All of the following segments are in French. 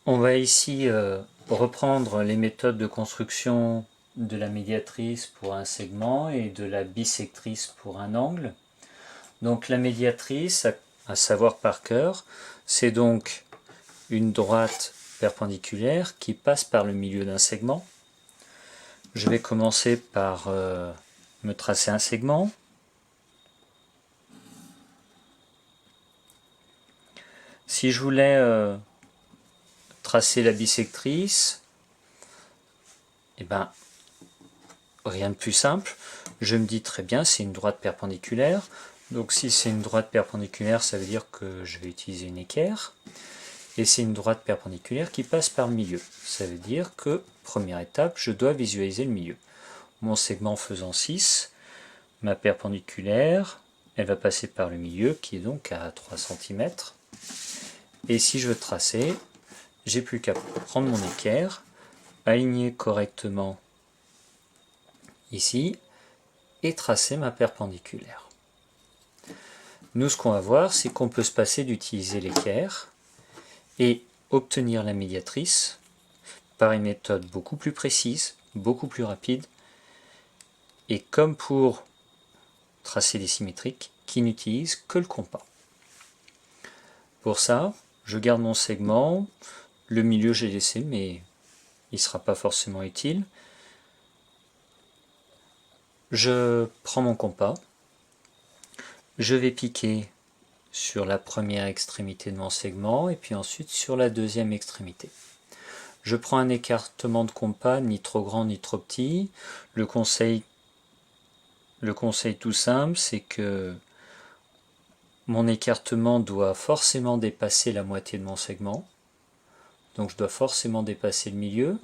On va ici reprendre les méthodes de construction de la médiatrice pour un segment et de la bissectrice pour un angle. Donc la médiatrice, à savoir par cœur, c'est donc une droite perpendiculaire qui passe par le milieu d'un segment. Je vais commencer par me tracer un segment. Si je voulais tracer la bissectrice, eh ben, rien de plus simple. Je me dis très bien, c'est une droite perpendiculaire. Donc si c'est une droite perpendiculaire, ça veut dire que je vais utiliser une équerre. Et c'est une droite perpendiculaire qui passe par le milieu. Ça veut dire que, première étape, je dois visualiser le milieu. Mon segment faisant 6, ma perpendiculaire, elle va passer par le milieu, qui est donc à 3 cm. Et si je veux tracer, j'ai plus qu'à prendre mon équerre, aligner correctement ici, et tracer ma perpendiculaire. Nous, ce qu'on va voir, c'est qu'on peut se passer d'utiliser l'équerre et obtenir la médiatrice par une méthode beaucoup plus précise, beaucoup plus rapide, et comme pour tracer des symétriques, qui n'utilisent que le compas. Pour ça, je garde mon segment, le milieu j'ai laissé, mais il ne sera pas forcément utile. Je prends mon compas, je vais piquer sur la première extrémité de mon segment et puis ensuite sur la deuxième extrémité. Je prends un écartement de compas, ni trop grand ni trop petit. Le conseil tout simple, c'est que mon écartement doit forcément dépasser la moitié de mon segment. Donc je dois forcément dépasser le milieu.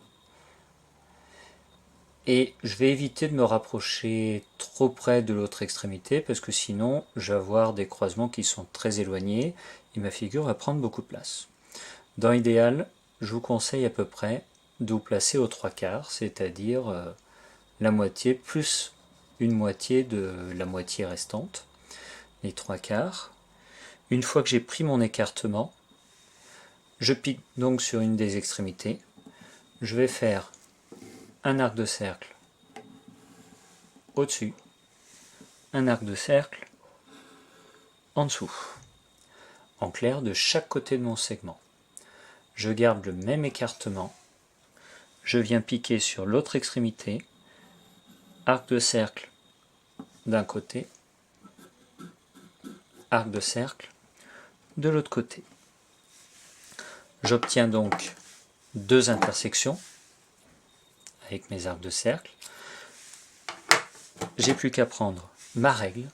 Et je vais éviter de me rapprocher trop près de l'autre extrémité parce que sinon je vais avoir des croisements qui sont très éloignés et ma figure va prendre beaucoup de place. Dans l'idéal, je vous conseille à peu près de vous placer aux 3/4, c'est-à-dire la moitié plus une moitié de la moitié restante, les 3/4. Une fois que j'ai pris mon écartement, je pique donc sur une des extrémités. Je vais faire un arc de cercle au-dessus, un arc de cercle en dessous. En clair, de chaque côté de mon segment. Je garde le même écartement. Je viens piquer sur l'autre extrémité, arc de cercle d'un côté, arc de cercle de l'autre côté. J'obtiens donc deux intersections avec mes arcs de cercle. J'ai plus qu'à prendre ma règle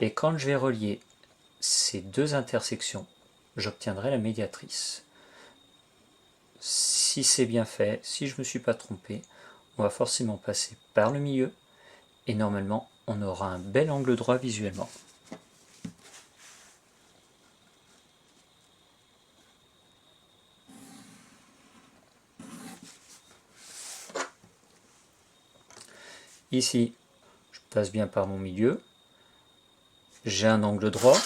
et quand je vais relier ces deux intersections, j'obtiendrai la médiatrice. Si c'est bien fait, si je ne me suis pas trompé, on va forcément passer par le milieu et normalement on aura un bel angle droit visuellement. Ici, je passe bien par mon milieu. J'ai un angle droit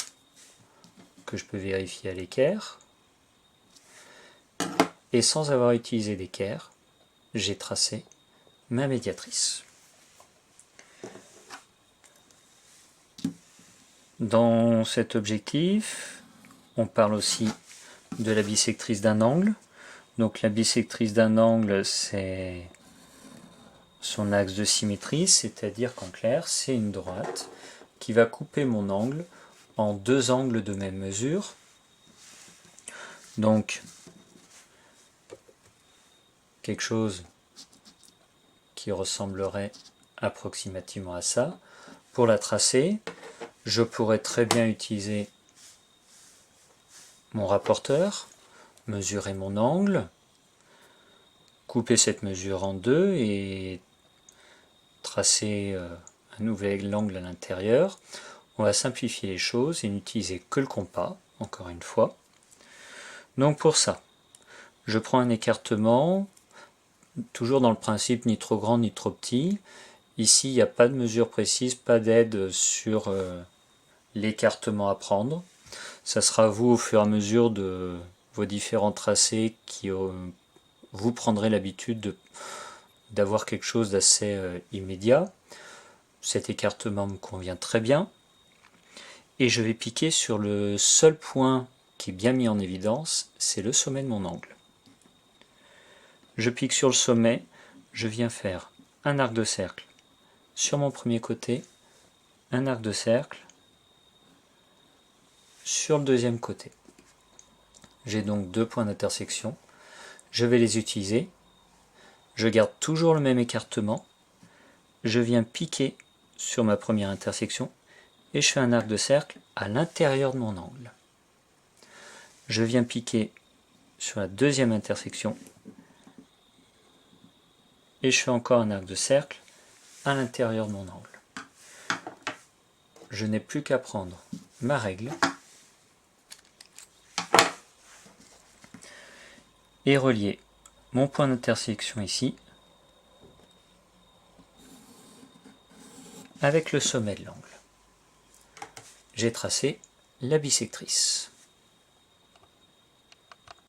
que je peux vérifier à l'équerre. Et sans avoir utilisé d'équerre, j'ai tracé ma médiatrice. Dans cet objectif, on parle aussi de la bissectrice d'un angle. Donc la bissectrice d'un angle, c'est son axe de symétrie, c'est-à-dire qu'en clair, c'est une droite qui va couper mon angle en deux angles de même mesure. Donc, quelque chose qui ressemblerait approximativement à ça. Pour la tracer, je pourrais très bien utiliser mon rapporteur, mesurer mon angle, couper cette mesure en deux et tracer un nouvel angle à l'intérieur. On va simplifier les choses et n'utiliser que le compas, encore une fois. Donc pour ça, je prends un écartement, toujours dans le principe ni trop grand ni trop petit. Ici, il n'y a pas de mesure précise, pas d'aide sur l'écartement à prendre. Ça sera à vous au fur et à mesure de vos différents tracés qui vous prendrez l'habitude d'avoir quelque chose d'assez immédiat. Cet écartement me convient très bien. Et je vais piquer sur le seul point qui est bien mis en évidence, c'est le sommet de mon angle. Je pique sur le sommet, je viens faire un arc de cercle sur mon premier côté, un arc de cercle sur le deuxième côté. J'ai donc deux points d'intersection. Je vais les utiliser. Je garde toujours le même écartement. Je viens piquer sur ma première intersection et je fais un arc de cercle à l'intérieur de mon angle. Je viens piquer sur la deuxième intersection et je fais encore un arc de cercle à l'intérieur de mon angle. Je n'ai plus qu'à prendre ma règle et relier mon point d'intersection ici avec le sommet de l'angle. J'ai tracé la bisectrice.